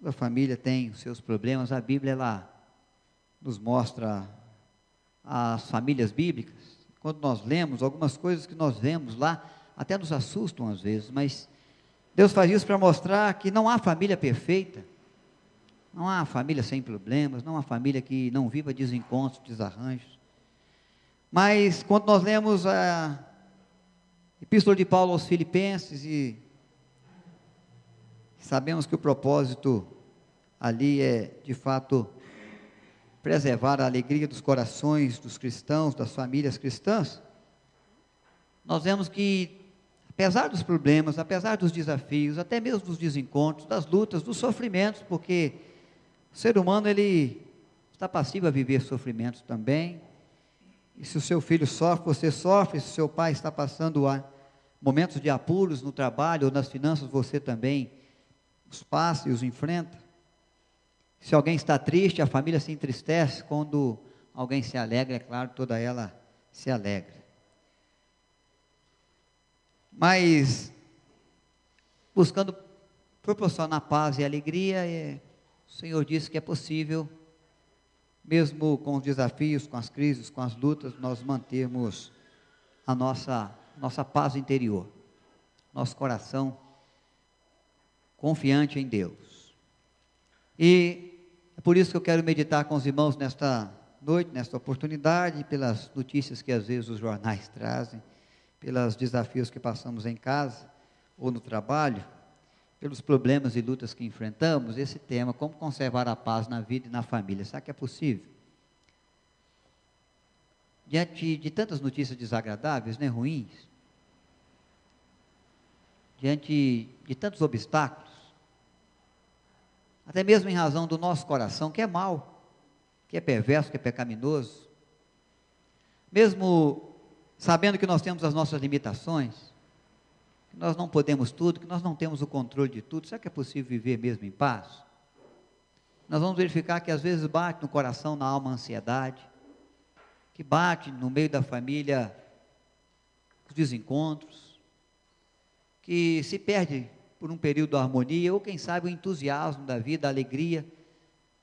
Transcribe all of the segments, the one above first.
Toda família tem os seus problemas. A Bíblia, ela nos mostra as famílias bíblicas. Quando nós lemos, algumas coisas que nós vemos lá, até nos assustam às vezes, mas Deus faz isso para mostrar que não há família perfeita, não há família sem problemas, não há família que não viva desencontros, desarranjos. Mas quando nós lemos a Epístola de Paulo aos Filipenses e sabemos que o propósito ali é, de fato, preservar a alegria dos corações dos cristãos, das famílias cristãs, nós vemos que, apesar dos problemas, apesar dos desafios, até mesmo dos desencontros, das lutas, dos sofrimentos, porque o ser humano, ele está passivo a viver sofrimentos também, e se o seu filho sofre, você sofre, se o seu pai está passando momentos de apuros no trabalho ou nas finanças, você também os passa e os enfrenta. Se alguém está triste, a família se entristece. Quando alguém se alegra, é claro, toda ela se alegra. Mas, buscando proporcionar paz e alegria, o Senhor disse que é possível, mesmo com os desafios, com as crises, com as lutas, nós mantermos a nossa paz interior, nosso coração confiante em Deus. E é por isso que eu quero meditar com os irmãos nesta noite, nesta oportunidade, pelas notícias que às vezes os jornais trazem, pelos desafios que passamos em casa ou no trabalho, pelos problemas e lutas que enfrentamos, esse tema, como conservar a paz na vida e na família. Será que é possível? Diante de tantas notícias desagradáveis, ruins, diante de tantos obstáculos, até mesmo em razão do nosso coração, que é mau, que é perverso, que é pecaminoso, mesmo sabendo que nós temos as nossas limitações, que nós não podemos tudo, que nós não temos o controle de tudo, será que é possível viver mesmo em paz? Nós vamos verificar que às vezes bate no coração, na alma, a ansiedade, que bate no meio da família os desencontros, que se perde por um período a harmonia, ou quem sabe o entusiasmo da vida, a alegria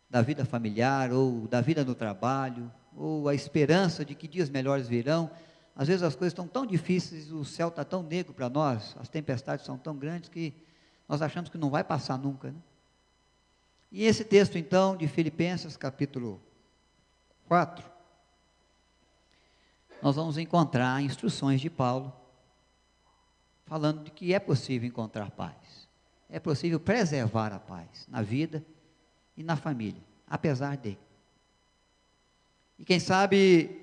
da vida familiar, ou da vida no trabalho, ou a esperança de que dias melhores virão. Às vezes as coisas estão tão difíceis, o céu está tão negro para nós, as tempestades são tão grandes que nós achamos que não vai passar nunca, né? E esse texto então de Filipenses capítulo 4, nós vamos encontrar instruções de Paulo, falando de que é possível encontrar paz, é possível preservar a paz na vida e na família, apesar de. E quem sabe,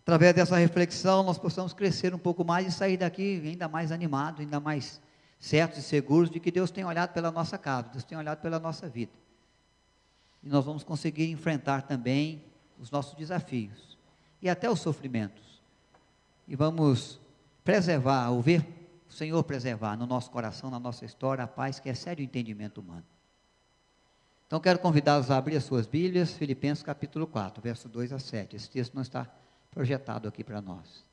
através dessa reflexão, nós possamos crescer um pouco mais e sair daqui ainda mais animados, ainda mais certos e seguros de que Deus tem olhado pela nossa casa, Deus tem olhado pela nossa vida. E nós vamos conseguir enfrentar também os nossos desafios e até os sofrimentos. E vamos preservar, ou ver o Senhor preservar no nosso coração, na nossa história, a paz que excede o entendimento humano. Então quero convidá-los a abrir as suas Bíblias, Filipenses capítulo 4, verso 2 a 7. Esse texto não está projetado aqui para nós.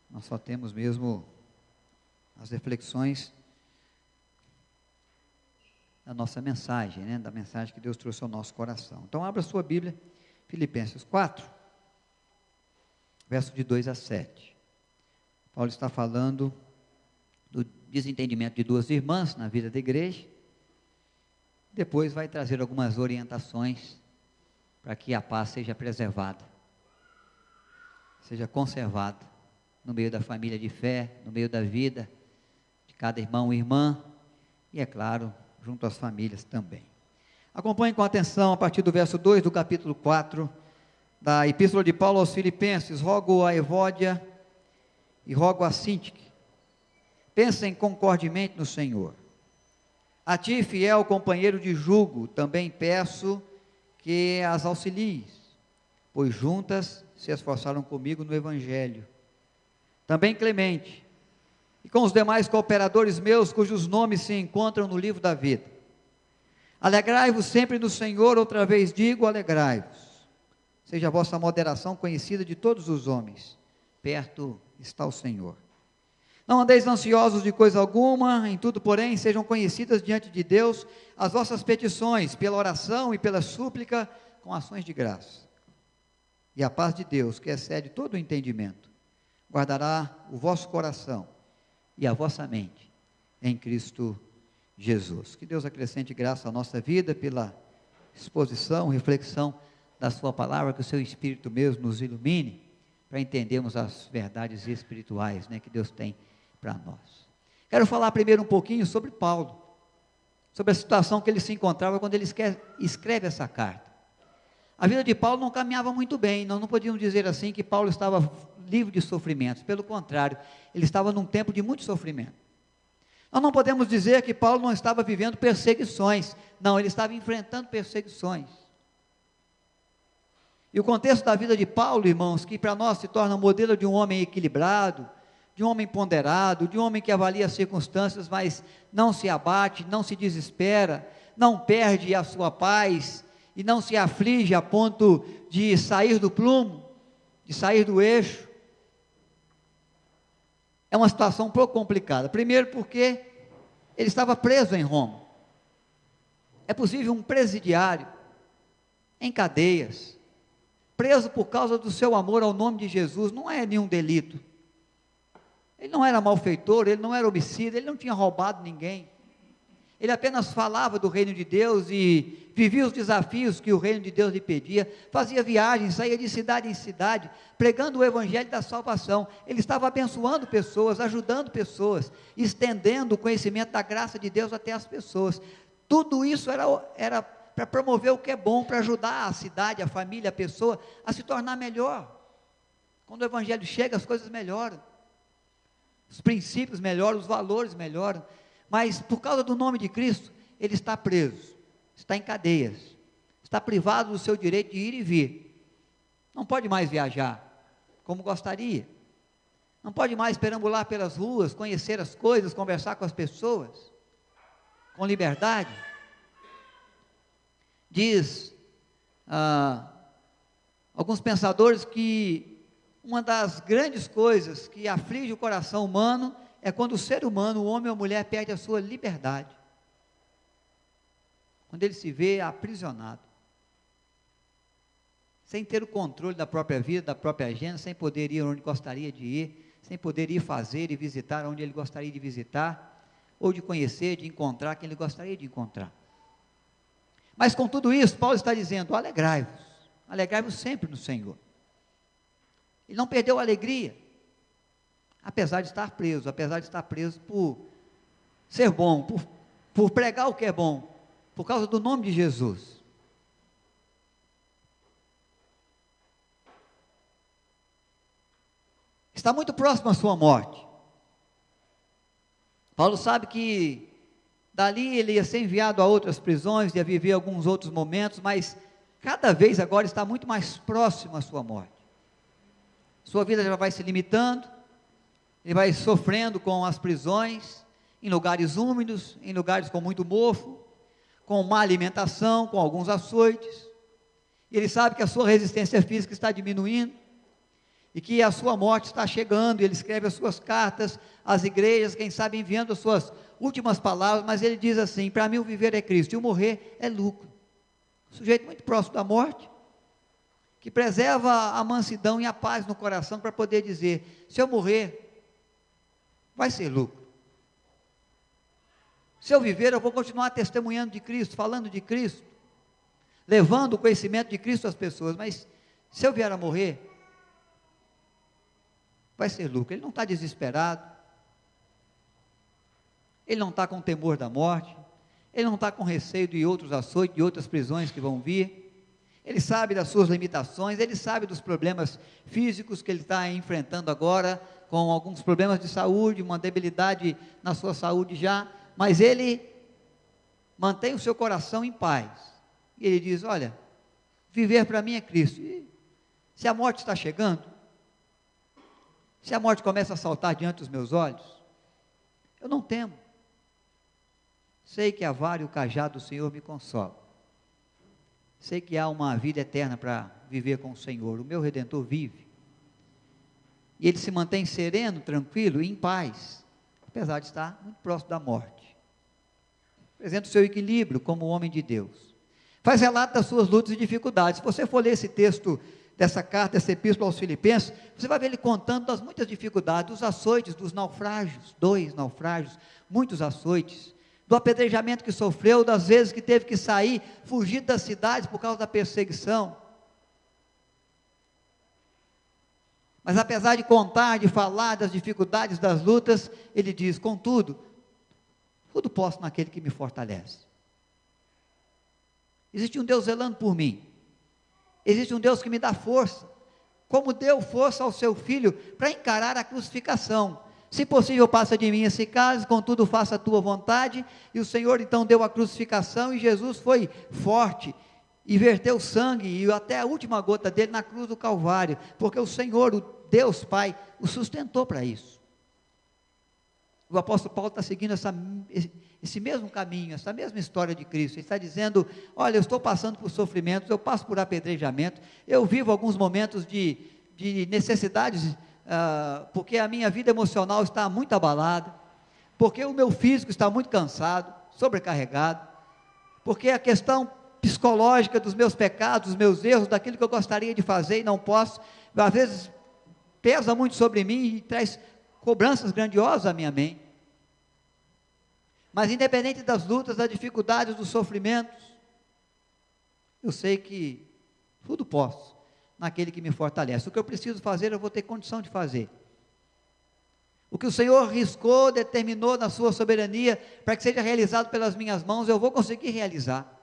Nós só temos mesmo as reflexões da nossa mensagem, da mensagem que Deus trouxe ao nosso coração. Então abra a sua Bíblia, Filipenses 4, verso de 2 a 7. Paulo está falando do desentendimento de duas irmãs na vida da igreja. Depois vai trazer algumas orientações para que a paz seja preservada, seja conservada no meio da família de fé, no meio da vida de cada irmão e irmã, e é claro, junto às famílias também. Acompanhe com atenção a partir do verso 2 do capítulo 4 da Epístola de Paulo aos Filipenses. Rogo a Evódia e rogo a Sintique, pensem concordemente no Senhor. A ti, fiel companheiro de jugo, também peço que as auxilies, pois juntas se esforçaram comigo no Evangelho. Também Clemente, e com os demais cooperadores meus, cujos nomes se encontram no livro da vida. Alegrai-vos sempre no Senhor, outra vez digo, alegrai-vos. Seja a vossa moderação conhecida de todos os homens, perto está o Senhor. Não andeis ansiosos de coisa alguma, em tudo, porém, sejam conhecidas diante de Deus as vossas petições, pela oração e pela súplica, com ações de graça. E a paz de Deus, que excede todo o entendimento, guardará o vosso coração e a vossa mente em Cristo Jesus. Que Deus acrescente graça à nossa vida pela exposição, reflexão da sua palavra, que o seu Espírito mesmo nos ilumine para entendermos as verdades espirituais, né, que Deus tem para nós. Quero falar primeiro um pouquinho sobre Paulo, sobre a situação que ele se encontrava quando ele escreve essa carta. A vida de Paulo não caminhava muito bem, nós não podíamos dizer assim que Paulo estava livre de sofrimentos, pelo contrário, ele estava num tempo de muito sofrimento. Nós não podemos dizer que Paulo não estava vivendo perseguições, não, ele estava enfrentando perseguições. E o contexto da vida de Paulo, irmãos, que para nós se torna um modelo de um homem equilibrado, de um homem ponderado, de um homem que avalia as circunstâncias, mas não se abate, não se desespera, não perde a sua paz, e não se aflige a ponto de sair do prumo, de sair do eixo. É uma situação um pouco complicada. Primeiro porque ele estava preso em Roma. É possível um presidiário, em cadeias, preso por causa do seu amor ao nome de Jesus, não é nenhum delito. Ele não era malfeitor, ele não era homicida, ele não tinha roubado ninguém. Ele apenas falava do reino de Deus e vivia os desafios que o reino de Deus lhe pedia, fazia viagens, saía de cidade em cidade, pregando o evangelho da salvação. Ele estava abençoando pessoas, ajudando pessoas, estendendo o conhecimento da graça de Deus até as pessoas. Tudo isso era para promover o que é bom, para ajudar a cidade, a família, a pessoa a se tornar melhor. Quando o evangelho chega, as coisas melhoram, os princípios melhoram, os valores melhoram. Mas por causa do nome de Cristo, ele está preso, está em cadeias, está privado do seu direito de ir e vir, não pode mais viajar como gostaria, não pode mais perambular pelas ruas, conhecer as coisas, conversar com as pessoas, com liberdade. Diz alguns pensadores que uma das grandes coisas que aflige o coração humano é quando o ser humano, o homem ou a mulher, perde a sua liberdade, quando ele se vê aprisionado, sem ter o controle da própria vida, da própria agenda, sem poder ir onde gostaria de ir, sem poder ir fazer e visitar onde ele gostaria de visitar, ou de conhecer, de encontrar quem ele gostaria de encontrar. Mas com tudo isso, Paulo está dizendo: alegrai-vos sempre no Senhor. Ele não perdeu a alegria, apesar de estar preso por ser bom, por pregar o que é bom, por causa do nome de Jesus. Está muito próximo à sua morte. Paulo sabe que dali ele ia ser enviado a outras prisões, ia viver alguns outros momentos, mas cada vez agora está muito mais próximo à sua morte. Sua vida já vai se limitando, ele vai sofrendo com as prisões, em lugares úmidos, em lugares com muito mofo, com má alimentação, com alguns açoites. E ele sabe que a sua resistência física está diminuindo, e que a sua morte está chegando. E ele escreve as suas cartas às igrejas, quem sabe enviando as suas últimas palavras, mas ele diz assim: para mim o viver é Cristo, e o morrer é lucro. Sujeito muito próximo da morte, que preserva a mansidão e a paz no coração, para poder dizer: se eu morrer, vai ser lucro. Se eu viver, eu vou continuar testemunhando de Cristo, falando de Cristo, levando o conhecimento de Cristo às pessoas, mas se eu vier a morrer, vai ser lucro. Ele não está desesperado, ele não está com temor da morte, ele não está com receio de outros açoites, de outras prisões que vão vir. Ele sabe das suas limitações, ele sabe dos problemas físicos que ele está enfrentando agora, com alguns problemas de saúde, uma debilidade na sua saúde já, mas ele mantém o seu coração em paz, e ele diz: olha, viver para mim é Cristo. E se a morte está chegando, se a morte começa a saltar diante dos meus olhos, eu não temo, sei que a vara e o cajado do Senhor me consolam, sei que há uma vida eterna para viver com o Senhor, o meu Redentor vive, e ele se mantém sereno, tranquilo e em paz, apesar de estar muito próximo da morte. Apresenta o seu equilíbrio como homem de Deus. Faz relato das suas lutas e dificuldades. Se você for ler esse texto dessa carta, essa epístola aos Filipenses, você vai ver ele contando das muitas dificuldades, dos açoites, dos naufrágios, 2 naufrágios, muitos açoites, do apedrejamento que sofreu, das vezes que teve que sair, fugir das cidades por causa da perseguição. Mas apesar de contar, de falar das dificuldades, das lutas, ele diz: contudo, tudo posso naquele que me fortalece. Existe um Deus zelando por mim. Existe um Deus que me dá força, como deu força ao seu Filho para encarar a crucificação. Se possível, passa de mim esse cálice, contudo faça a tua vontade. E o Senhor então deu a crucificação, e Jesus foi forte, e verteu sangue, e até a última gota dele na cruz do Calvário, porque o Senhor, o Deus Pai, o sustentou para isso. O apóstolo Paulo está seguindo esse mesmo caminho, essa mesma história de Cristo. Ele está dizendo: olha, eu estou passando por sofrimentos, eu passo por apedrejamento, eu vivo alguns momentos de necessidades, porque a minha vida emocional está muito abalada, porque o meu físico está muito cansado, sobrecarregado, porque a questão psicológica dos meus pecados, dos meus erros, daquilo que eu gostaria de fazer e não posso, às vezes pesa muito sobre mim e traz cobranças grandiosas à minha mente. Mas independente das lutas, das dificuldades, dos sofrimentos, eu sei que tudo posso naquele que me fortalece. O que eu preciso fazer, eu vou ter condição de fazer. O que o Senhor riscou, determinou na sua soberania, para que seja realizado pelas minhas mãos, eu vou conseguir realizar.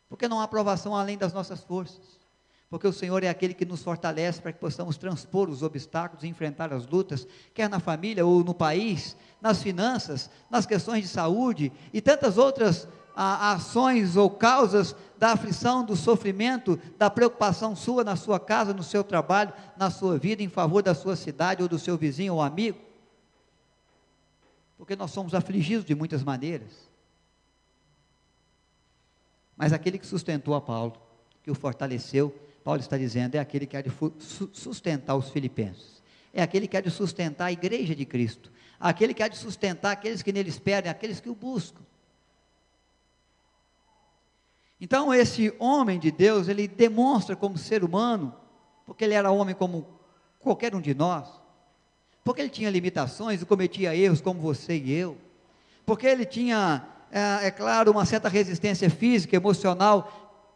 Porque não há aprovação além das nossas forças. Porque o Senhor é aquele que nos fortalece para que possamos transpor os obstáculos e enfrentar as lutas, quer na família ou no país, nas finanças, nas questões de saúde e tantas outras ações ou causas da aflição, do sofrimento, da preocupação sua na sua casa, no seu trabalho, na sua vida, em favor da sua cidade ou do seu vizinho ou amigo. Porque nós somos afligidos de muitas maneiras. Mas aquele que sustentou a Paulo, que o fortaleceu, Paulo está dizendo, é aquele que há de sustentar os filipenses, é aquele que há de sustentar a igreja de Cristo, aquele que há de sustentar aqueles que nele esperam, aqueles que o buscam. Então esse homem de Deus, ele demonstra como ser humano, porque ele era homem como qualquer um de nós, porque ele tinha limitações e cometia erros como você e eu, porque ele tinha, é claro, uma certa resistência física, emocional,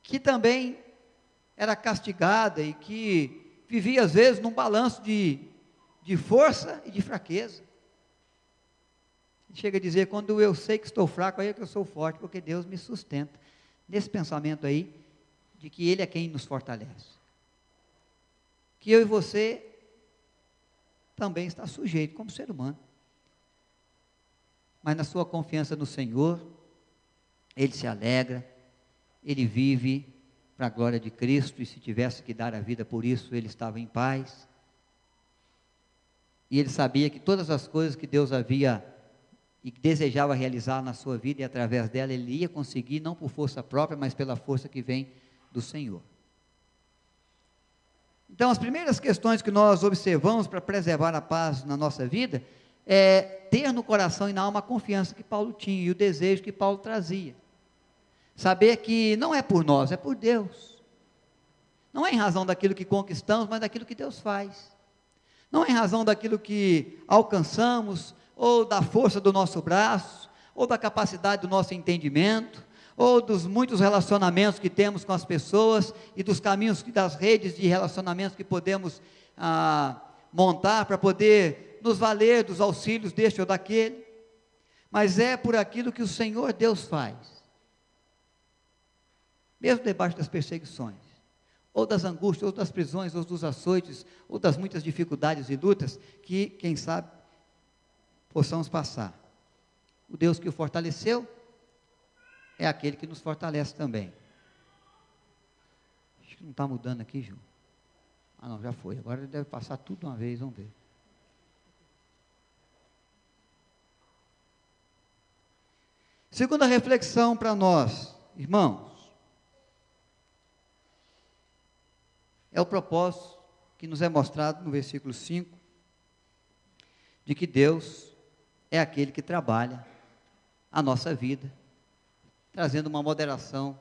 que também era castigada e que vivia às vezes num balanço de força e de fraqueza. Ele chega a dizer: quando eu sei que estou fraco, aí é que eu sou forte, porque Deus me sustenta. Nesse pensamento aí, de que Ele é quem nos fortalece. Que eu e você também está sujeito como ser humano. Mas na sua confiança no Senhor, ele se alegra, ele vive para a glória de Cristo, e se tivesse que dar a vida por isso, ele estava em paz. E ele sabia que todas as coisas que Deus havia e desejava realizar na sua vida, e através dela ele ia conseguir, não por força própria, mas pela força que vem do Senhor. Então, as primeiras questões que nós observamos para preservar a paz na nossa vida, é ter no coração e na alma a confiança que Paulo tinha, e o desejo que Paulo trazia. Saber que não é por nós, é por Deus. Não é em razão daquilo que conquistamos, mas daquilo que Deus faz. Não é em razão daquilo que alcançamos, ou da força do nosso braço, ou da capacidade do nosso entendimento, ou dos muitos relacionamentos que temos com as pessoas, e dos caminhos, das redes de relacionamentos que podemos montar, para poder nos valer dos auxílios deste ou daquele, mas é por aquilo que o Senhor Deus faz, mesmo debaixo das perseguições, ou das angústias, ou das prisões, ou dos açoites, ou das muitas dificuldades e lutas, que, quem sabe, possamos passar. O Deus que o fortaleceu, é aquele que nos fortalece também. Acho que não está mudando aqui, Ju. Ah não, já foi, agora ele deve passar tudo de uma vez, vamos ver. Segunda reflexão para nós, irmãos, é o propósito que que nos é mostrado no versículo 5, de que Deus é aquele que trabalha a nossa vida, trazendo uma moderação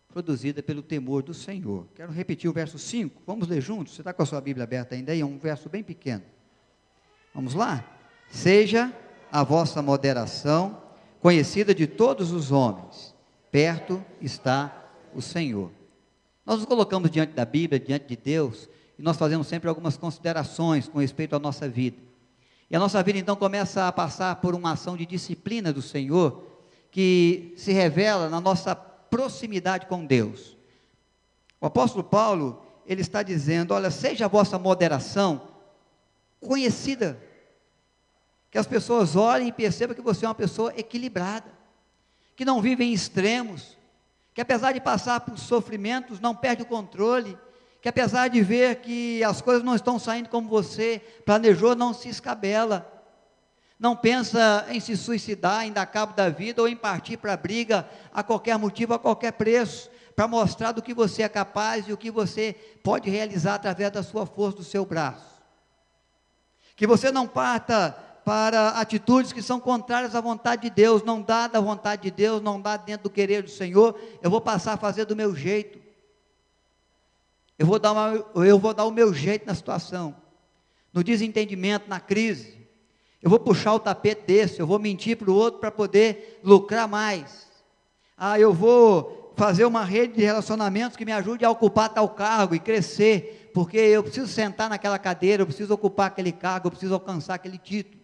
produzida pelo temor do Senhor. Quero repetir o verso 5, vamos ler juntos? Você está com a sua Bíblia aberta ainda aí? É um verso bem pequeno. Vamos lá? Seja a vossa moderação conhecida de todos os homens, perto está o Senhor. Nós nos colocamos diante da Bíblia, diante de Deus, e nós fazemos sempre algumas considerações com respeito à nossa vida. E a nossa vida então começa a passar por uma ação de disciplina do Senhor, que se revela na nossa proximidade com Deus. O apóstolo Paulo, ele está dizendo, olha, seja a vossa moderação conhecida, que as pessoas olhem e percebam que você é uma pessoa equilibrada, que não vive em extremos, que apesar de passar por sofrimentos, não perde o controle, que apesar de ver que as coisas não estão saindo como você planejou, não se escabela, não pensa em se suicidar, em dar cabo da vida, ou em partir para a briga, a qualquer motivo, a qualquer preço, para mostrar do que você é capaz e o que você pode realizar através da sua força, do seu braço. Que você não parta para atitudes que são contrárias à vontade de Deus, não dá da vontade de Deus, não dá dentro do querer do Senhor, eu vou passar a fazer do meu jeito, eu vou dar o meu jeito na situação, no desentendimento, na crise, eu vou puxar o tapete desse, eu vou mentir para o outro para poder lucrar mais, eu vou fazer uma rede de relacionamentos que me ajude a ocupar tal cargo e crescer, porque eu preciso sentar naquela cadeira, eu preciso ocupar aquele cargo, eu preciso alcançar aquele título.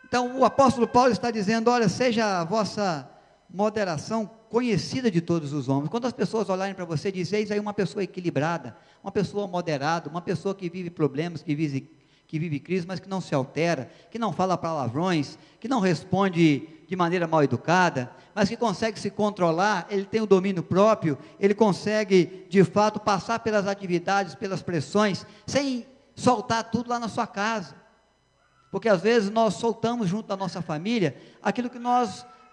Então o apóstolo Paulo está dizendo, olha, seja a vossa moderação conhecida de todos os homens. Quando as pessoas olharem para você, dizem, eis aí uma pessoa equilibrada, uma pessoa moderada, uma pessoa que vive problemas, que vive crise, mas que não se altera, que não fala palavrões, que não responde de maneira mal educada, mas que consegue se controlar, ele tem o domínio próprio, ele consegue de fato passar pelas atividades, pelas pressões, sem soltar tudo lá na sua casa, porque às vezes nós soltamos junto da nossa família, aquilo que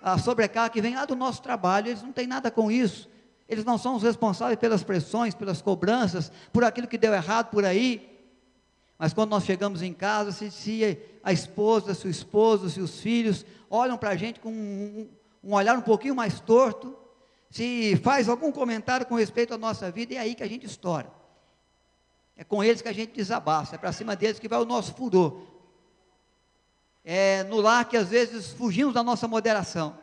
a sobrecarga que vem lá do nosso trabalho, eles não têm nada com isso, eles não são os responsáveis pelas pressões, pelas cobranças, por aquilo que deu errado por aí, mas quando nós chegamos em casa, se a esposa, se o esposo, se os filhos olham para a gente com um olhar um pouquinho mais torto, se faz algum comentário com respeito à nossa vida, é aí que a gente estoura, é com eles que a gente desabaça, é para cima deles que vai o nosso furor, é no lar que às vezes fugimos da nossa moderação,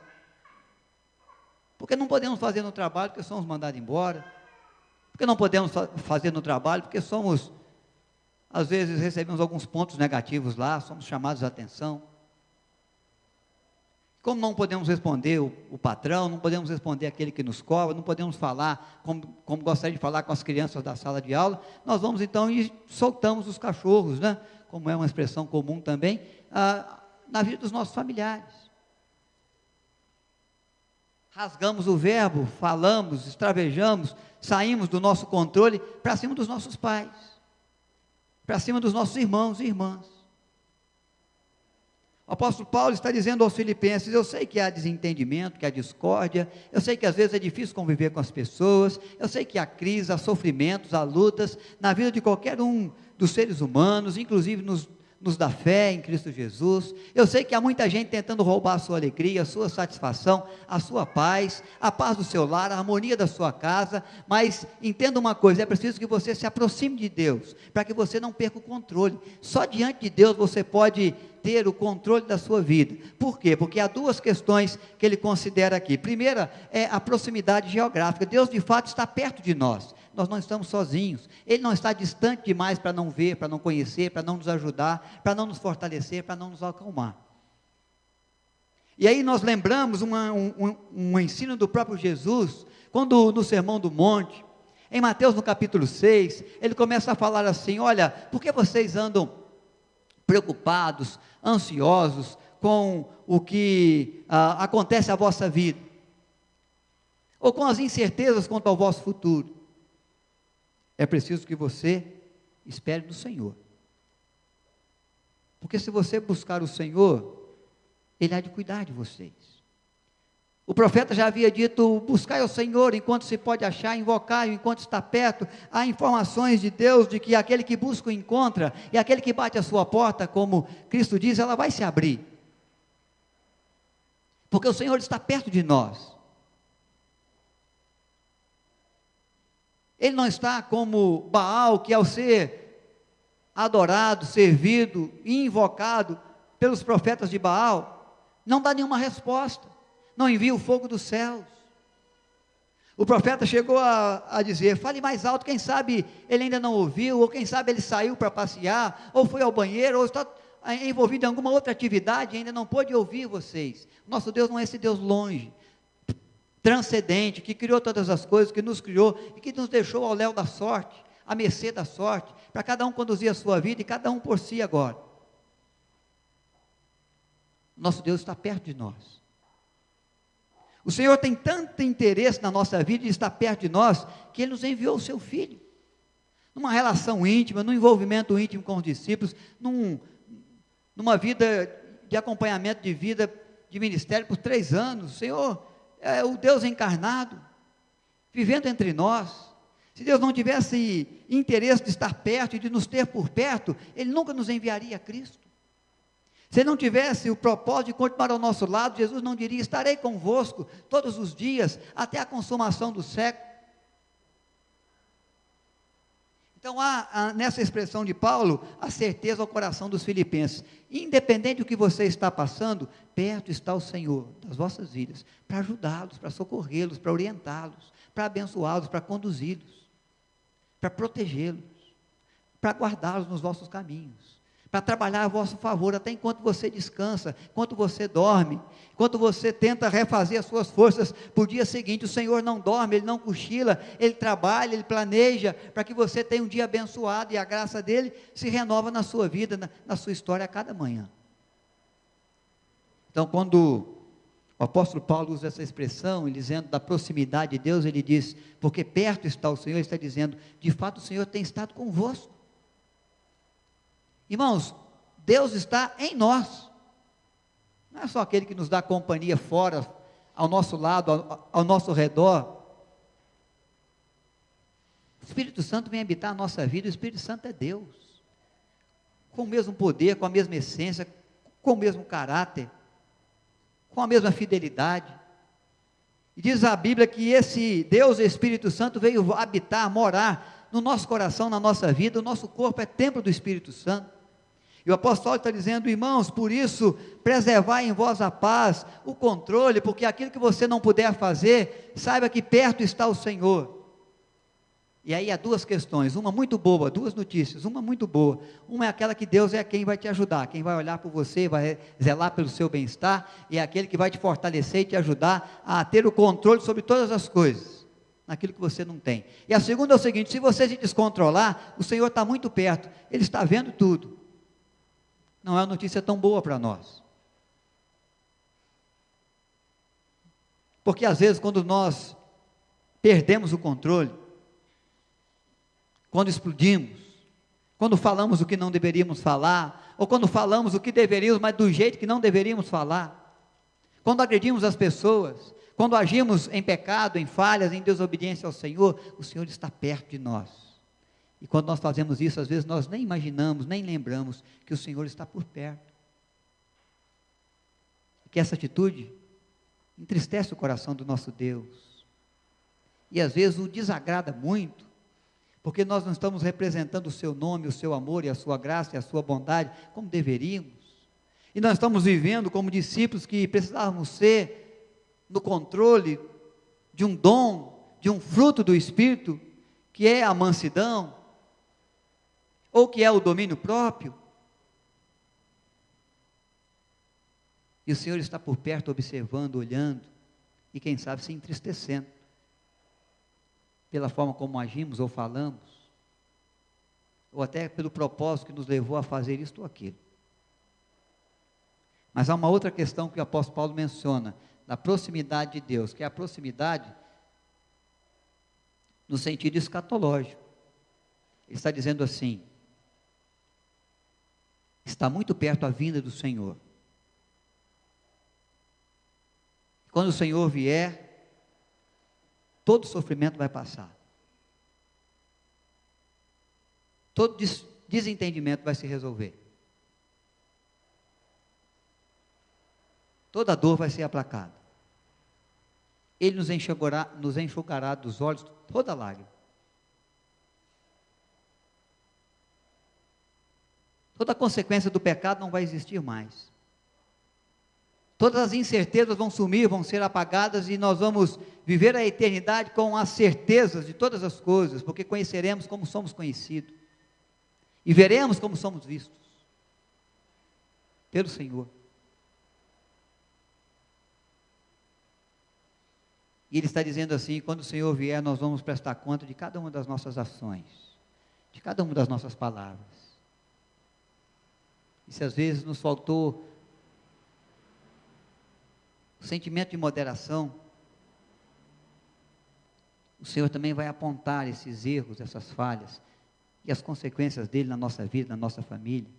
porque não podemos fazer no trabalho, porque somos mandados embora, porque não podemos fazer no trabalho, porque às vezes recebemos alguns pontos negativos lá, somos chamados a atenção, como não podemos responder o patrão, não podemos responder aquele que nos cobra, não podemos falar como gostaria de falar com as crianças da sala de aula, nós vamos então e soltamos os cachorros, né? Como é uma expressão comum também, na vida dos nossos familiares, rasgamos o verbo, falamos, extravejamos, saímos do nosso controle para cima dos nossos pais, para cima dos nossos irmãos e irmãs. O apóstolo Paulo está dizendo aos filipenses, eu sei que há desentendimento, que há discórdia, eu sei que às vezes é difícil conviver com as pessoas, eu sei que há crise, há sofrimentos, há lutas, na vida de qualquer um dos seres humanos, inclusive nos da fé em Cristo Jesus, eu sei que há muita gente tentando roubar a sua alegria, a sua satisfação, a sua paz, a paz do seu lar, a harmonia da sua casa, mas entenda uma coisa, é preciso que você se aproxime de Deus, para que você não perca o controle, só diante de Deus você pode ter o controle da sua vida. Por quê? Porque há duas questões que ele considera aqui. Primeira é a proximidade geográfica. Deus de fato está perto de nós não estamos sozinhos, Ele não está distante demais para não ver, para não conhecer, para não nos ajudar, para não nos fortalecer, para não nos acalmar. E aí nós lembramos um ensino do próprio Jesus, quando no Sermão do Monte, em Mateus no capítulo 6, ele começa a falar assim, olha, por que vocês andam preocupados, ansiosos com o que acontece à vossa vida? Ou com as incertezas quanto ao vosso futuro? É preciso que você espere no Senhor, porque se você buscar o Senhor, Ele há de cuidar de vocês. O profeta já havia dito: buscai ao Senhor enquanto se pode achar, invocai-o enquanto está perto. Há informações de Deus de que aquele que busca o encontra, e aquele que bate a sua porta, como Cristo diz, ela vai se abrir. Porque o Senhor está perto de nós. Ele não está como Baal, que ao ser adorado, servido, invocado pelos profetas de Baal, não dá nenhuma resposta, não envia o fogo dos céus. O profeta chegou a dizer: fale mais alto, quem sabe ele ainda não ouviu, ou quem sabe ele saiu para passear, ou foi ao banheiro, ou está envolvido em alguma outra atividade e ainda não pôde ouvir vocês. Nosso Deus não é esse Deus longe, transcendente, que criou todas as coisas, que nos criou e que nos deixou ao léu da sorte, à mercê da sorte, para cada um conduzir a sua vida e cada um por si agora. Nosso Deus está perto de nós. O Senhor tem tanto interesse na nossa vida e está perto de nós, que Ele nos enviou o Seu Filho, numa relação íntima, num envolvimento íntimo com os discípulos, numa vida de acompanhamento de vida, de ministério por 3 anos. O Senhor é o Deus encarnado, vivendo entre nós. Se Deus não tivesse interesse de estar perto e de nos ter por perto, Ele nunca nos enviaria a Cristo. Se Ele não tivesse o propósito de continuar ao nosso lado, Jesus não diria: estarei convosco todos os dias, até a consumação do século. Então há nessa expressão de Paulo, a certeza ao coração dos filipenses: independente do que você está passando, perto está o Senhor das vossas vidas, para ajudá-los, para socorrê-los, para orientá-los, para abençoá-los, para conduzi-los, para protegê-los, para guardá-los nos vossos caminhos, para trabalhar a vosso favor, até enquanto você descansa, enquanto você dorme, enquanto você tenta refazer as suas forças para o dia seguinte. O Senhor não dorme, Ele não cochila, Ele trabalha, Ele planeja, para que você tenha um dia abençoado, e a graça dEle se renova na sua vida, na sua história a cada manhã. Então, quando o apóstolo Paulo usa essa expressão, dizendo da proximidade de Deus, ele diz: porque perto está o Senhor, ele está dizendo, de fato o Senhor tem estado convosco. Irmãos, Deus está em nós, não é só aquele que nos dá companhia fora, ao nosso lado, ao nosso redor. O Espírito Santo vem habitar a nossa vida. O Espírito Santo é Deus, com o mesmo poder, com a mesma essência, com o mesmo caráter, com a mesma fidelidade. E diz a Bíblia que esse Deus, Espírito Santo, veio habitar, morar no nosso coração, na nossa vida. O nosso corpo é templo do Espírito Santo. E o apóstolo Paulo está dizendo: irmãos, por isso, preservai em vós a paz, o controle, porque aquilo que você não puder fazer, saiba que perto está o Senhor. E aí há 2 questões, uma muito boa, 2 notícias, uma muito boa. Uma é aquela que Deus é quem vai te ajudar, quem vai olhar por você, vai zelar pelo seu bem-estar, e é aquele que vai te fortalecer e te ajudar a ter o controle sobre todas as coisas, naquilo que você não tem. E a segunda é o seguinte: se você se descontrolar, o Senhor está muito perto, Ele está vendo tudo. Não é uma notícia tão boa para nós. Porque às vezes, quando nós perdemos o controle, quando explodimos, quando falamos o que não deveríamos falar, ou quando falamos o que deveríamos, mas do jeito que não deveríamos falar, quando agredimos as pessoas, quando agimos em pecado, em falhas, em desobediência ao Senhor, o Senhor está perto de nós. E quando nós fazemos isso, às vezes nós nem imaginamos, nem lembramos que o Senhor está por perto. Que essa atitude entristece o coração do nosso Deus. E às vezes o desagrada muito, porque nós não estamos representando o seu nome, o seu amor e a sua graça e a sua bondade como deveríamos. E nós estamos vivendo como discípulos que precisávamos ser no controle de um dom, de um fruto do Espírito, que é a mansidão, ou que é o domínio próprio. E o Senhor está por perto, observando, olhando, e quem sabe se entristecendo, pela forma como agimos ou falamos, ou até pelo propósito que nos levou a fazer isto ou aquilo. Mas há uma outra questão que o apóstolo Paulo menciona, da proximidade de Deus, que é a proximidade no sentido escatológico. Ele está dizendo assim: está muito perto a vinda do Senhor. quando o Senhor vier, todo sofrimento vai passar. Todo desentendimento vai se resolver. Toda dor vai ser aplacada. Ele nos enxugará dos olhos toda lágrima. Toda consequência do pecado não vai existir mais. Todas as incertezas vão sumir, vão ser apagadas, e nós vamos viver a eternidade com as certezas de todas as coisas, porque conheceremos como somos conhecidos, e veremos como somos vistos pelo Senhor. E Ele está dizendo assim: quando o Senhor vier, nós vamos prestar conta de cada uma das nossas ações, de cada uma das nossas palavras. E se às vezes nos faltou o sentimento de moderação, o Senhor também vai apontar esses erros, essas falhas, e as consequências dele na nossa vida, na nossa família.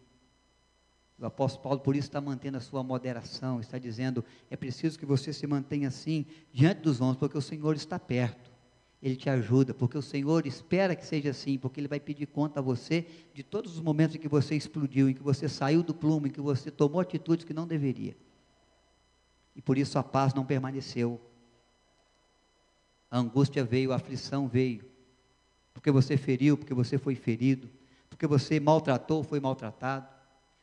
O apóstolo Paulo, por isso, está mantendo a sua moderação, está dizendo: é preciso que você se mantenha assim, diante dos homens, porque o Senhor está perto, Ele te ajuda, porque o Senhor espera que seja assim, porque Ele vai pedir conta a você, de todos os momentos em que você explodiu, em que você saiu do plumo, em que você tomou atitudes que não deveria, e por isso a paz não permaneceu, a angústia veio, a aflição veio, porque você feriu, porque você foi ferido, porque você maltratou, foi maltratado,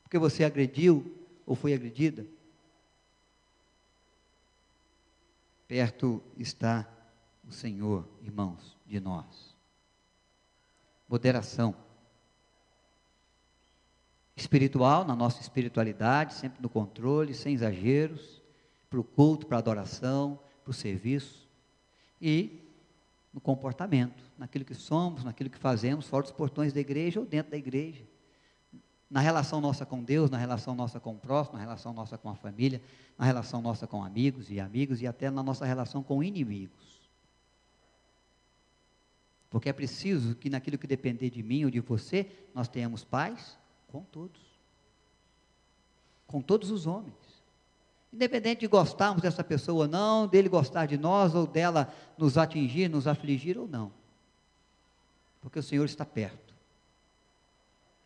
porque você agrediu, ou foi agredida. Perto está o Senhor, irmãos, de nós. Moderação espiritual, na nossa espiritualidade, sempre no controle, sem exageros, para o culto, para a adoração, para o serviço, e no comportamento, naquilo que somos, naquilo que fazemos, fora dos portões da igreja ou dentro da igreja, na relação nossa com Deus, na relação nossa com o próximo, na relação nossa com a família, na relação nossa com amigos, e até na nossa relação com inimigos. Porque é preciso que naquilo que depender de mim ou de você, nós tenhamos paz com todos os homens, independente de gostarmos dessa pessoa ou não, dele gostar de nós, ou dela nos atingir, nos afligir ou não, porque o Senhor está perto,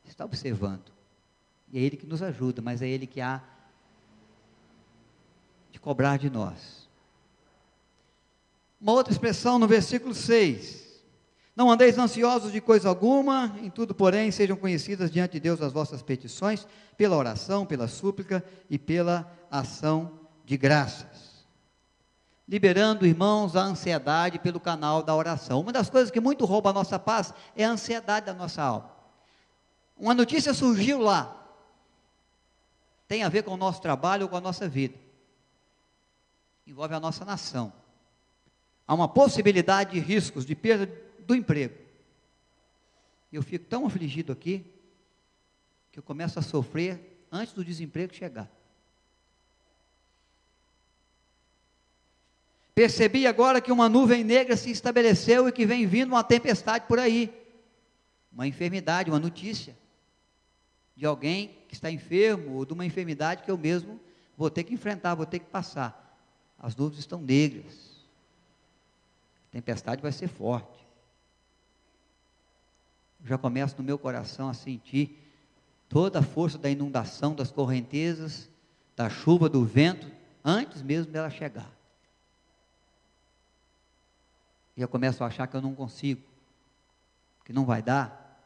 está observando, e é Ele que nos ajuda, mas é Ele que há de cobrar de nós. Uma outra expressão no versículo 6, não andeis ansiosos de coisa alguma, em tudo, porém, sejam conhecidas diante de Deus as vossas petições, pela oração, pela súplica e pela ação de graças. Liberando, irmãos, a ansiedade pelo canal da oração. Uma das coisas que muito rouba a nossa paz é a ansiedade da nossa alma. Uma notícia surgiu lá, tem a ver com o nosso trabalho ou com a nossa vida, envolve a nossa nação. Há uma possibilidade de riscos, de perda do emprego. Eu fico tão afligido aqui, que eu começo a sofrer antes do desemprego chegar. Percebi agora que uma nuvem negra se estabeleceu e que vem vindo uma tempestade por aí, uma enfermidade, uma notícia de alguém que está enfermo, ou de uma enfermidade que eu mesmo vou ter que enfrentar, vou ter que passar. As nuvens estão negras, a tempestade vai ser forte. Eu já começo no meu coração a sentir toda a força da inundação, das correntezas, da chuva, do vento, antes mesmo dela chegar. E eu começo a achar que eu não consigo, que não vai dar,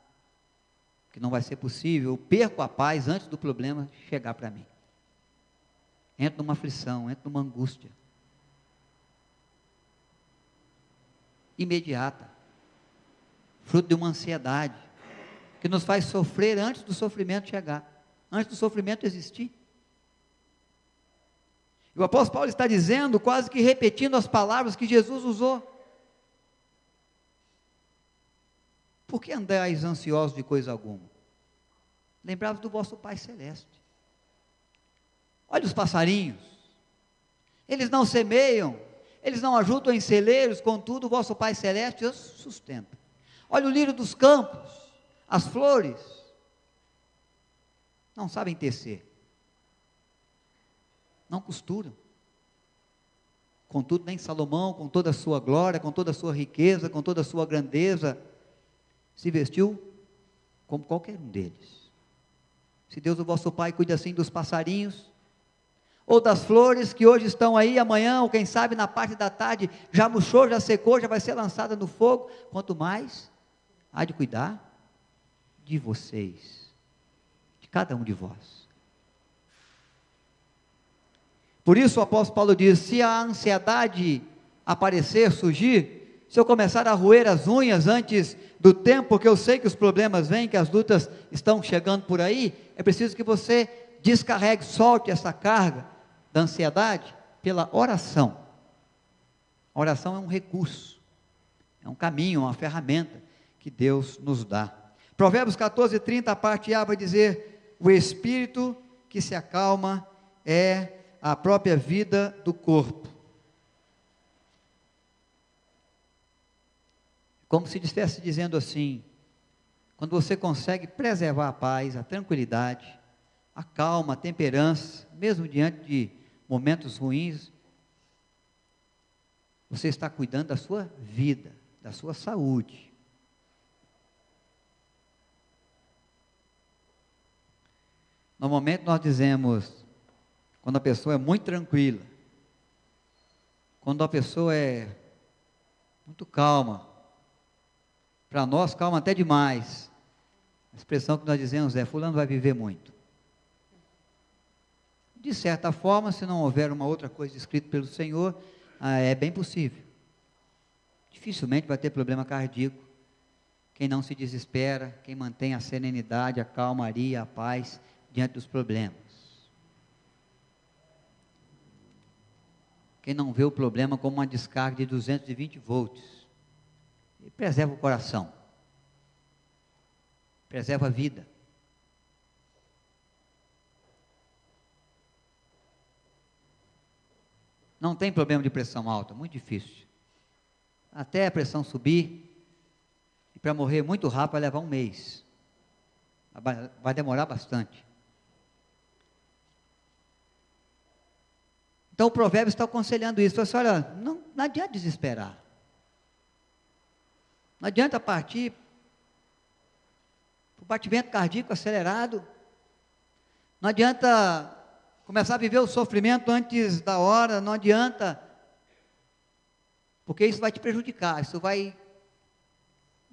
que não vai ser possível. Eu perco a paz antes do problema chegar para mim. Entro numa aflição, entro numa angústia imediata, fruto de uma ansiedade, que nos faz sofrer antes do sofrimento chegar, antes do sofrimento existir. E o apóstolo Paulo está dizendo, quase que repetindo as palavras que Jesus usou: por que andais ansiosos de coisa alguma? Lembrava do vosso Pai Celeste. Olha os passarinhos, eles não semeiam, eles não ajuntam em celeiros, contudo o vosso Pai Celeste os sustenta. Olha o lírio dos campos, as flores, não sabem tecer, não costuram, Contudo, nem Salomão, com toda a sua glória, com toda a sua riqueza, com toda a sua grandeza, se vestiu como qualquer um deles. Se Deus, o vosso Pai, cuida assim dos passarinhos, ou das flores que hoje estão aí, amanhã, ou quem sabe na parte da tarde, já murchou, já secou, já vai ser lançada no fogo, quanto mais há de cuidar de vocês, de cada um de vós. Por isso o apóstolo Paulo diz, se a ansiedade aparecer, surgir, se eu começar a roer as unhas antes do tempo, porque eu sei que os problemas vêm, que as lutas estão chegando por aí, é preciso que você descarregue, solte essa carga da ansiedade pela oração. A oração é um recurso, é um caminho, uma ferramenta que Deus nos dá. Provérbios 14:30, a parte A vai dizer, o espírito que se acalma é a própria vida do corpo. Como se estivesse dizendo assim, quando você consegue preservar a paz, a tranquilidade, a calma, a temperança, mesmo diante de momentos ruins, você está cuidando da sua vida, da sua saúde. Normalmente nós dizemos, quando a pessoa é muito tranquila, quando a pessoa é muito calma, para nós calma até demais, a expressão que nós dizemos é, fulano vai viver muito. De certa forma, se não houver uma outra coisa escrita pelo Senhor, é bem possível. Dificilmente vai ter problema cardíaco, quem não se desespera, quem mantém a serenidade, a calmaria, a paz, diante dos problemas. Quem não vê o problema como uma descarga de 220 volts, e preserva o coração, preserva a vida. Não tem problema de pressão alta, muito difícil. Até a pressão subir, e para morrer muito rápido vai levar um mês, vai demorar bastante. Então o provérbio está aconselhando isso, assim, olha, não adianta desesperar, não adianta partir para o batimento cardíaco acelerado, não adianta começar a viver o sofrimento antes da hora, não adianta, porque isso vai te prejudicar, isso vai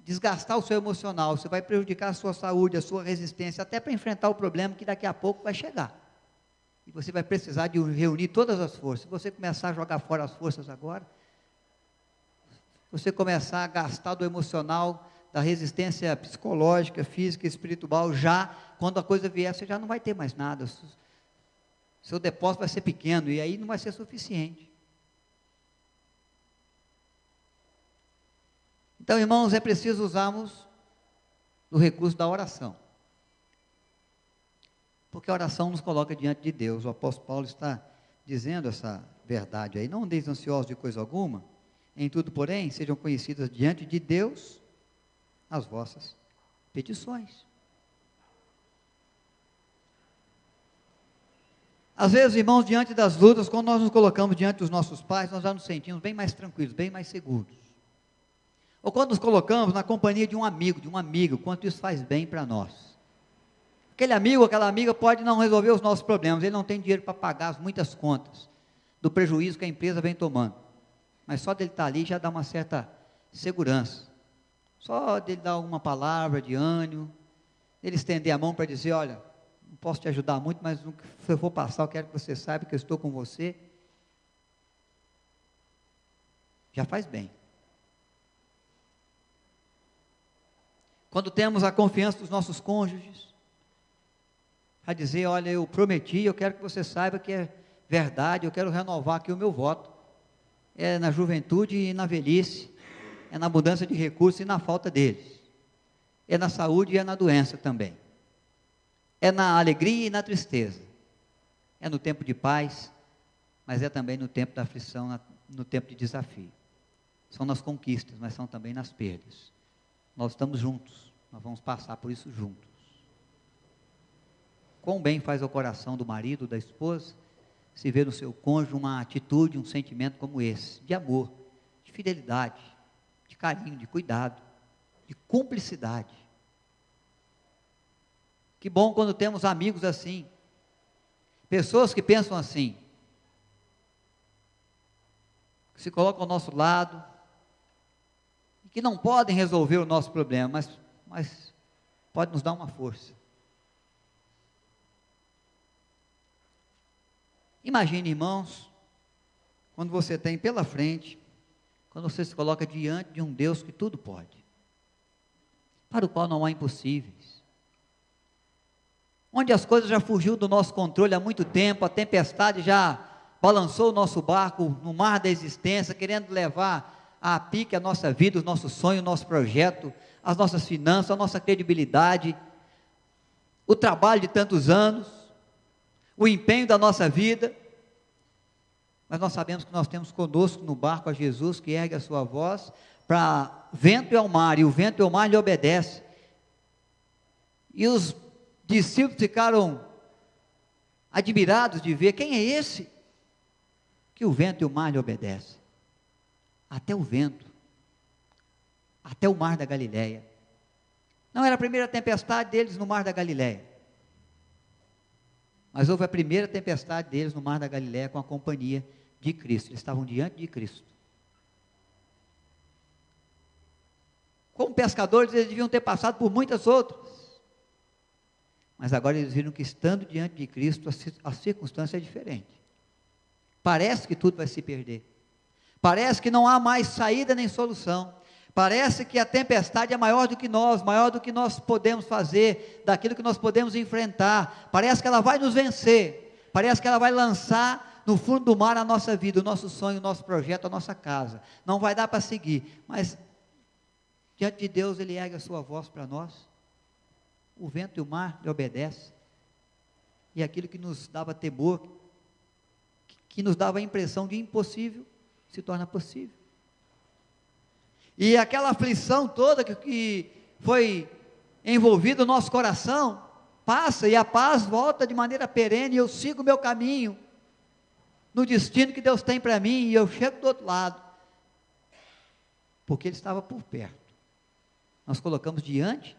desgastar o seu emocional, isso vai prejudicar a sua saúde, a sua resistência, até para enfrentar o problema que daqui a pouco vai chegar. E você vai precisar de reunir todas as forças. Se você começar a jogar fora as forças agora, você começar a gastar do emocional, da resistência psicológica, física, espiritual, já, quando a coisa vier, você já não vai ter mais nada. Seu depósito vai ser pequeno, e aí não vai ser suficiente. Então, irmãos, é preciso usarmos o recurso da oração. Porque a oração nos coloca diante de Deus. O apóstolo Paulo está dizendo essa verdade aí. Não andeis ansiosos de coisa alguma, em tudo, porém, sejam conhecidas diante de Deus as vossas petições. Às vezes, irmãos, diante das lutas, quando nós nos colocamos diante dos nossos pais, nós já nos sentimos bem mais tranquilos, bem mais seguros. Ou quando nos colocamos na companhia de um amigo, de uma amiga, quanto isso faz bem para nós. Aquele amigo, aquela amiga pode não resolver os nossos problemas, ele não tem dinheiro para pagar as muitas contas do prejuízo que a empresa vem tomando, mas só dele estar ali já dá uma certa segurança, só dele dar alguma palavra de ânimo, ele estender a mão para dizer, olha, não posso te ajudar muito, mas no que eu for passar, eu quero que você saiba que eu estou com você, já faz bem. Quando temos a confiança dos nossos cônjuges, a dizer, olha, eu prometi, eu quero que você saiba que é verdade, eu quero renovar aqui o meu voto, é na juventude e na velhice, é na abundância de recursos e na falta deles, é na saúde e é na doença também, é na alegria e na tristeza, é no tempo de paz, mas é também no tempo da aflição, no tempo de desafio, são nas conquistas, mas são também nas perdas, nós estamos juntos, nós vamos passar por isso juntos. Quão bem faz o coração do marido, da esposa, se vê no seu cônjuge uma atitude, um sentimento como esse, de amor, de fidelidade, de carinho, de cuidado, de cumplicidade. Que bom quando temos amigos assim, pessoas que pensam assim, que se colocam ao nosso lado, e que não podem resolver o nosso problema, mas pode nos dar uma força. Imagine, irmãos, quando você tem pela frente, quando você se coloca diante de um Deus que tudo pode, para o qual não há impossíveis, onde as coisas já fugiu do nosso controle há muito tempo, a tempestade já balançou o nosso barco no mar da existência, querendo levar a pique a nossa vida, o nosso sonho, o nosso projeto, as nossas finanças, a nossa credibilidade, o trabalho de tantos anos, o empenho da nossa vida, mas nós sabemos que nós temos conosco no barco a Jesus, que ergue a sua voz para vento e ao mar, e o vento e o mar lhe obedecem, e os discípulos ficaram admirados de ver, quem é esse, que o vento e o mar lhe obedecem, até o vento, até o mar da Galileia. Não era a primeira tempestade deles no mar da Galileia, mas houve a primeira tempestade deles no mar da Galileia com a companhia de Cristo. Eles estavam diante de Cristo. Como pescadores, eles deviam ter passado por muitas outras, mas agora eles viram que estando diante de Cristo, a circunstância é diferente. Parece que tudo vai se perder, parece que não há mais saída nem solução, parece que a tempestade é maior do que nós podemos fazer, daquilo que nós podemos enfrentar, parece que ela vai nos vencer, parece que ela vai lançar no fundo do mar a nossa vida, o nosso sonho, o nosso projeto, a nossa casa, não vai dar para seguir, mas diante de Deus Ele ergue a sua voz para nós, o vento e o mar lhe obedecem, e aquilo que nos dava temor, que nos dava a impressão de impossível, se torna possível. E aquela aflição toda que foi envolvida no nosso coração, passa e a paz volta de maneira perene, e eu sigo o meu caminho, no destino que Deus tem para mim, e eu chego do outro lado, porque Ele estava por perto. Nós colocamos diante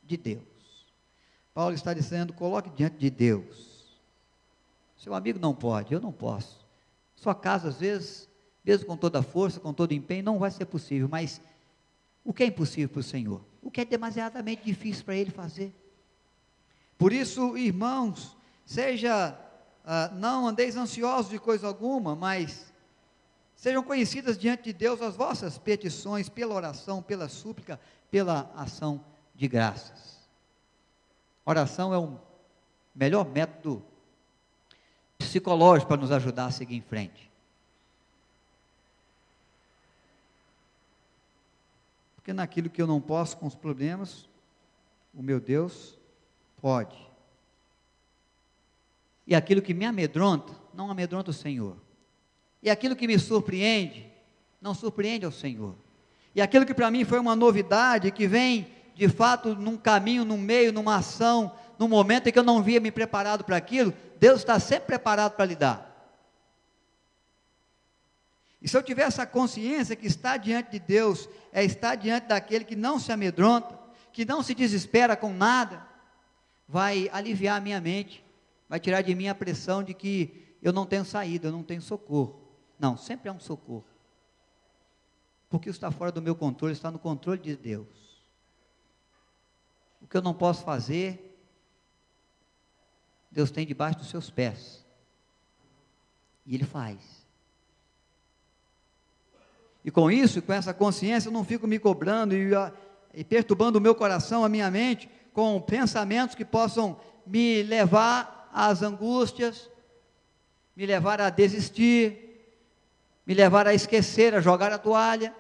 de Deus. Paulo está dizendo, coloque diante de Deus. Seu amigo não pode, eu não posso. Sua casa, às vezes, mesmo com toda a força, com todo o empenho, não vai ser possível, mas o que é impossível para o Senhor? O que é demasiadamente difícil para Ele fazer? Por isso, irmãos, não andeis ansiosos de coisa alguma, mas sejam conhecidas diante de Deus as vossas petições, pela oração, pela súplica, pela ação de graças. Oração é o melhor método psicológico para nos ajudar a seguir em frente. Porque naquilo que eu não posso com os problemas, o meu Deus pode. E aquilo que me amedronta, não amedronta o Senhor. E aquilo que me surpreende, não surpreende ao Senhor. E aquilo que para mim foi uma novidade, que vem de fato num caminho, num meio, numa ação, num momento em que eu não via me preparado para aquilo, Deus está sempre preparado para lidar. E se eu tiver essa consciência que estar diante de Deus é estar diante daquele que não se amedronta, que não se desespera com nada, vai aliviar a minha mente, vai tirar de mim a pressão de que eu não tenho saída, eu não tenho socorro. Não, sempre há um socorro. Porque o que está fora do meu controle está no controle de Deus. O que eu não posso fazer, Deus tem debaixo dos seus pés. E Ele faz. E com isso, com essa consciência, eu não fico me cobrando e perturbando o meu coração, a minha mente, com pensamentos que possam me levar às angústias, me levar a desistir, me levar a esquecer, a jogar a toalha,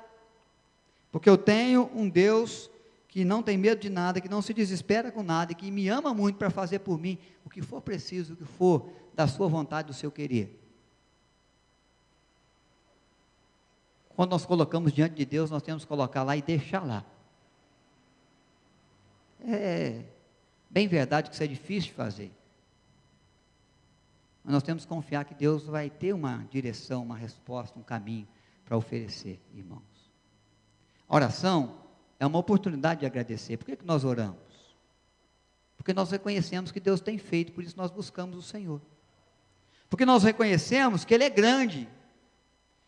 porque eu tenho um Deus que não tem medo de nada, que não se desespera com nada, e que me ama muito para fazer por mim o que for preciso, o que for da sua vontade, do seu querer. Quando nós colocamos diante de Deus, nós temos que colocar lá e deixar lá. É bem verdade que isso é difícil de fazer. Mas nós temos que confiar que Deus vai ter uma direção, uma resposta, um caminho para oferecer, irmãos. A oração é uma oportunidade de agradecer. Por que nós oramos? Porque nós reconhecemos que Deus tem feito, por isso nós buscamos o Senhor. Porque nós reconhecemos que Ele é grande,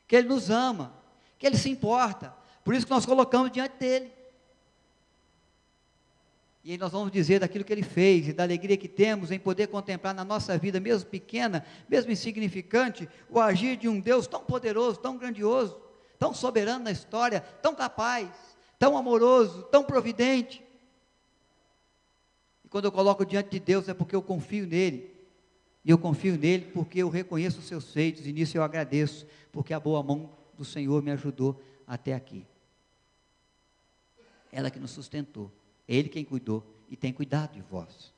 que Ele nos ama, que Ele se importa, por isso que nós colocamos diante dEle. E aí nós vamos dizer daquilo que Ele fez, e da alegria que temos em poder contemplar na nossa vida, mesmo pequena, mesmo insignificante, o agir de um Deus tão poderoso, tão grandioso, tão soberano na história, tão capaz, tão amoroso, tão providente. E quando eu coloco diante de Deus é porque eu confio nele, e eu confio nele porque eu reconheço os seus feitos, e nisso eu agradeço, porque a boa mão do Senhor me ajudou até aqui. Ela que nos sustentou, Ele quem cuidou e tem cuidado de vós.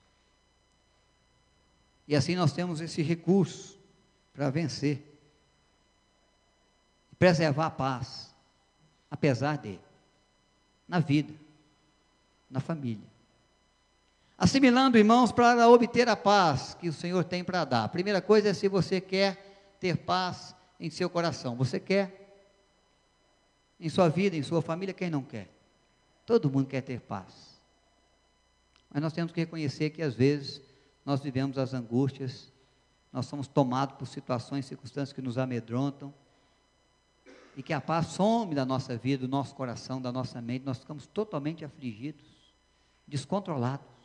E assim nós temos esse recurso para vencer, preservar a paz, apesar de, na vida, na família. Assimilando, irmãos, para obter a paz que o Senhor tem para dar. A primeira coisa é se você quer ter paz em seu coração. Você quer? Em sua vida, em sua família, quem não quer? Todo mundo quer ter paz. Mas nós temos que reconhecer que às vezes nós vivemos as angústias, nós somos tomados por situações, circunstâncias que nos amedrontam, e que a paz some da nossa vida, do nosso coração, da nossa mente, nós ficamos totalmente afligidos, descontrolados.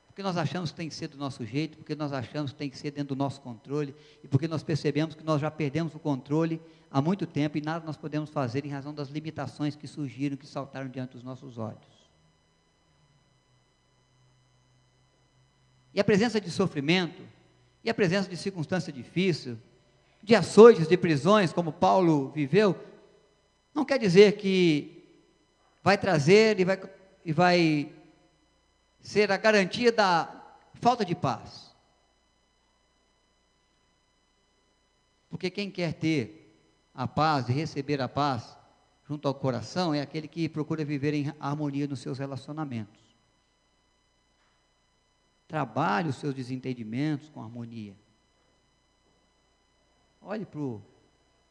Porque nós achamos que tem que ser do nosso jeito, porque nós achamos que tem que ser dentro do nosso controle, e porque nós percebemos que nós já perdemos o controle há muito tempo, e nada nós podemos fazer em razão das limitações que surgiram, que saltaram diante dos nossos olhos. E a presença de sofrimento, e a presença de circunstância difícil, de açoites, de prisões, como Paulo viveu, não quer dizer que vai trazer e vai ser a garantia da falta de paz. Porque quem quer ter a paz e receber a paz junto ao coração é aquele que procura viver em harmonia nos seus relacionamentos. Trabalhe os seus desentendimentos com harmonia. Olhe para o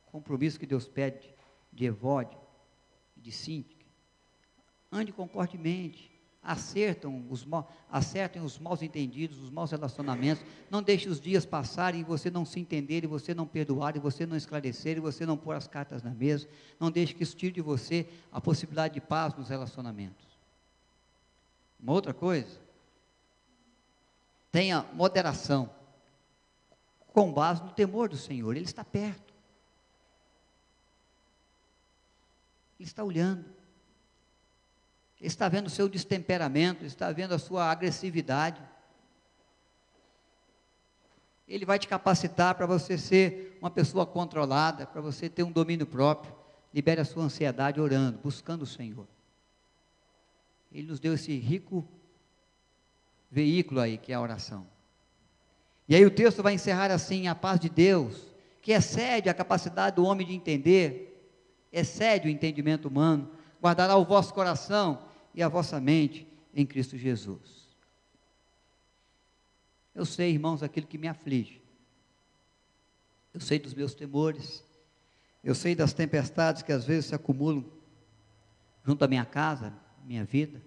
compromisso que Deus pede de Evódia, de Síntica. Ande concordemente, acertem os maus entendidos, os maus relacionamentos. Não deixe os dias passarem e você não se entender, e você não perdoar, e você não esclarecer, e você não pôr as cartas na mesa. Não deixe que isso tire de você a possibilidade de paz nos relacionamentos. Uma outra coisa, tenha moderação, com base no temor do Senhor. Ele está perto, Ele está olhando, Ele está vendo o seu destemperamento, Ele está vendo a sua agressividade. Ele vai te capacitar para você ser uma pessoa controlada, para você ter um domínio próprio. Libere a sua ansiedade orando, buscando o Senhor. Ele nos deu esse rico veículo aí, que é a oração. E aí o texto vai encerrar assim: a paz de Deus, que excede a capacidade do homem de entender, excede o entendimento humano, guardará o vosso coração e a vossa mente em Cristo Jesus. Eu sei, irmãos, aquilo que me aflige. Eu sei dos meus temores. Eu sei das tempestades que às vezes se acumulam junto à minha casa, minha vida.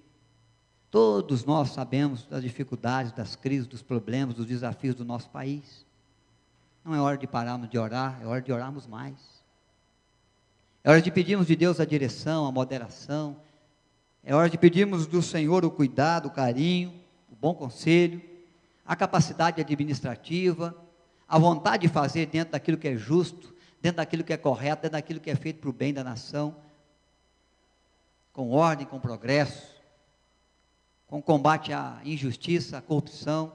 Todos nós sabemos das dificuldades, das crises, dos problemas, dos desafios do nosso país. Não é hora de pararmos de orar, é hora de orarmos mais. É hora de pedirmos de Deus a direção, a moderação. É hora de pedirmos do Senhor o cuidado, o carinho, o bom conselho, a capacidade administrativa, a vontade de fazer dentro daquilo que é justo, dentro daquilo que é correto, dentro daquilo que é feito para o bem da nação, com ordem, com progresso, com combate à injustiça, à corrupção.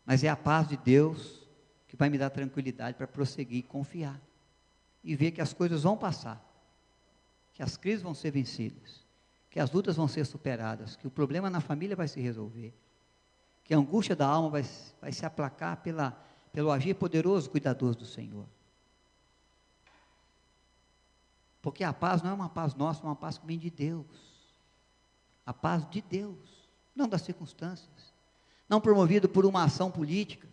Mas é a paz de Deus que vai me dar tranquilidade para prosseguir e confiar, e ver que as coisas vão passar, que as crises vão ser vencidas, que as lutas vão ser superadas, que o problema na família vai se resolver, que a angústia da alma vai se aplacar pelo agir poderoso, cuidadoso do Senhor. Porque a paz não é uma paz nossa, é uma paz que vem de Deus. A paz de Deus, não das circunstâncias. Não promovido por uma ação política,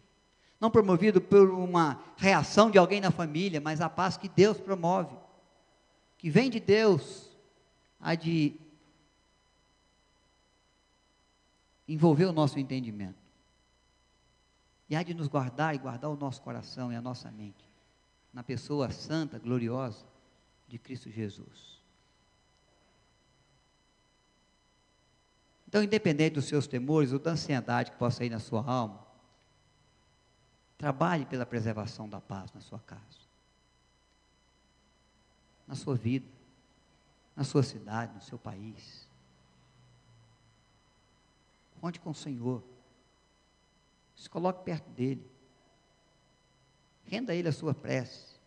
não promovido por uma reação de alguém na família, mas a paz que Deus promove, que vem de Deus, há de envolver o nosso entendimento, e há de nos guardar e guardar o nosso coração e a nossa mente, na pessoa santa, gloriosa, de Cristo Jesus. Então, independente dos seus temores ou da ansiedade que possa ir na sua alma, trabalhe pela preservação da paz na sua casa, na sua vida, na sua cidade, no seu país. Conte com o Senhor, se coloque perto dEle, renda a Ele a sua prece,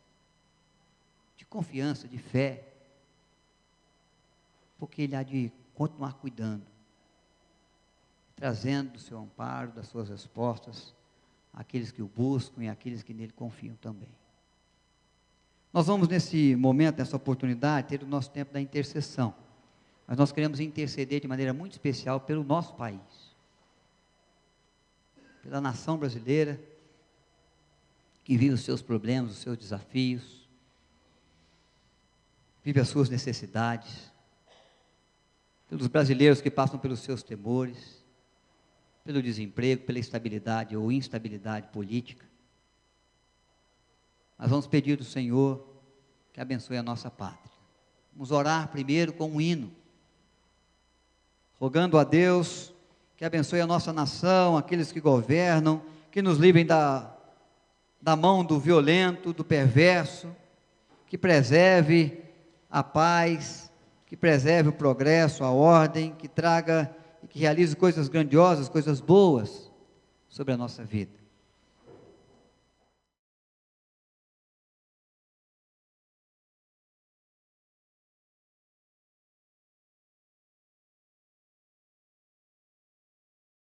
de confiança, de fé, porque Ele há de continuar cuidando, trazendo do seu amparo, das suas respostas, àqueles que o buscam e àqueles que nele confiam também. Nós vamos nesse momento, nessa oportunidade, ter o nosso tempo da intercessão, mas nós queremos interceder de maneira muito especial pelo nosso país, pela nação brasileira, que vive os seus problemas, os seus desafios, vive as suas necessidades, pelos brasileiros que passam pelos seus temores, pelo desemprego, pela estabilidade ou instabilidade política. Nós vamos pedir do Senhor que abençoe a nossa pátria. Vamos orar primeiro com um hino, rogando a Deus que abençoe a nossa nação, aqueles que governam, que nos livrem da mão do violento, do perverso, que preserve a paz, que preserve o progresso, a ordem, que traga e que realize coisas grandiosas, coisas boas sobre a nossa vida.